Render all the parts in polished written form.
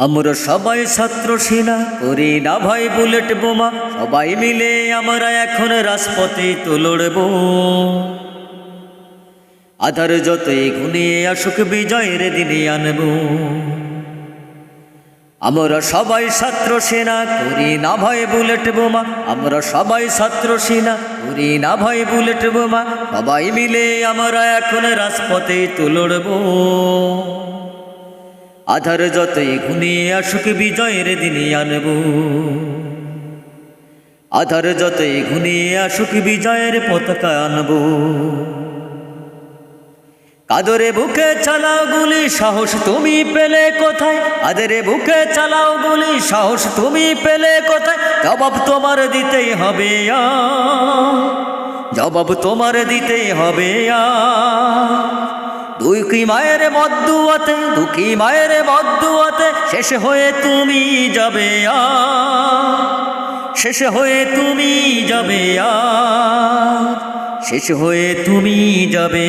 আমরা সবাই ছাত্র সেনা, করি না ভয় বুলেট বোমা। সবাই মিলে আমরা এখন রাজপথে তো লড়ব। আধার যতই ঘনিয়ে আসুক বিজয়ের দিনে আনব। আমরা সবাই ছাত্র সেনা, করি না ভয় বুলেট বোমা। আমরা সবাই ছাত্র সেনা, করি না ভয় বুলেট বোমা। সবাই মিলে আমরা এখন রাজপথে তো লড়ব। আধার যতই ঘনিয়ে আসুক বিজয়ের দিনে আনব। আধার যতই ঘনিয়ে আসুক বিজয়ের পতাকা আনব। কাদরে বুকে চালাও গুলি, সাহস তুমি পেলে কোথায়? আদরে বুকে চালাও গুলি, সাহস তুমি পেলে কোথায়? জবাব তোমার দিতেই হবে, জবাব তোমার দিতেই হবে। দুঃখী মায়ের বদদুয়াতে, দুঃখী মায়ের বদদুয়াতে শেষ হয়ে তুমি যাবে, শেষ হয়ে তুমি যাবে, শেষ হয়ে তুমি যাবে।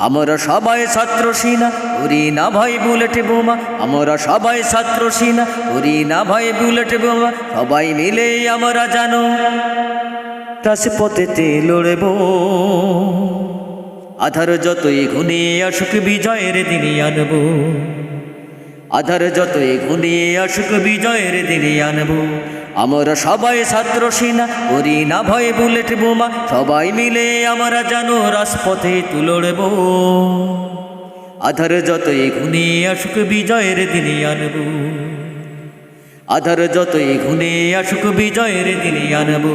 আমরা সবাই ছাত্র সেনা, করি না ভয় বুলেট বোমা। আমরা সবাই ছাত্র সেনা, করি না ভয় বুলেট বোমা। সবাই মিলে আমরা জানো রাজপথেতে লড়ব। আধার যতই ঘনিয়ে আসুক বিজয়ের দিনে আনব। আধার যতই ঘনিয়ে আসুক বিজয়ের দিনে আনব। আমরা সবাই ছাত্র সেনা, করি না ভয় বুলেট বোমা। সবাই মিলে আমরা জানো রাজপথে তো লড়ব। আধার যতই ঘনিয়ে আসুক বিজয়ের দিনে আনব। আধার যতই ঘনিয়ে আসুক বিজয়ের দিনে আনব।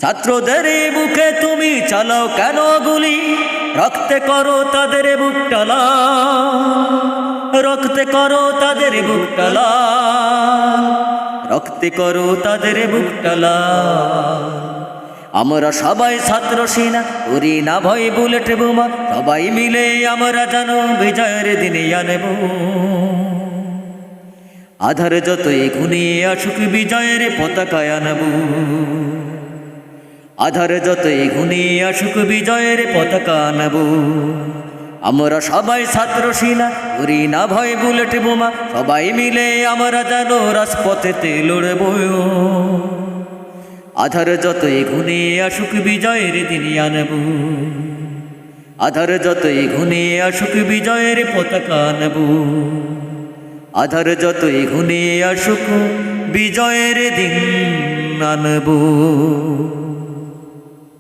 ছাত্রদের বুকে তুমি চালাও কেন গুলি? রক্তে করো তাদের বুক টালা, রক্তে করো তাদের বুক টালা, রক্তে করো তাদের বুক টালা। আমরা সবাই ছাত্র সেনা, করি না ভয় বুলেট বোমা। সবাই মিলে আমরা জানো বিজয়ের দিনে আনব। আধার যতই ঘনিয়ে আসুক বিজয়ের পতাকা আনব। আধার যতই ঘনিয়ে আসুক বিজয়ের পতাকা আনব। আমরা সবাই ছাত্র সেনা, করি না ভয় বুলেট বোমা। সবাই মিলে আমরা জানো রাজপথেতে লড়ব। আধার যতই ঘনিয়ে আসুক বিজয়ের দিনে আনব। আধার যতই ঘনিয়ে আসুক বিজয়ের পতাকা আনব। আধার যতই ঘনিয়ে আসুক বিজয়ের দিন আনব।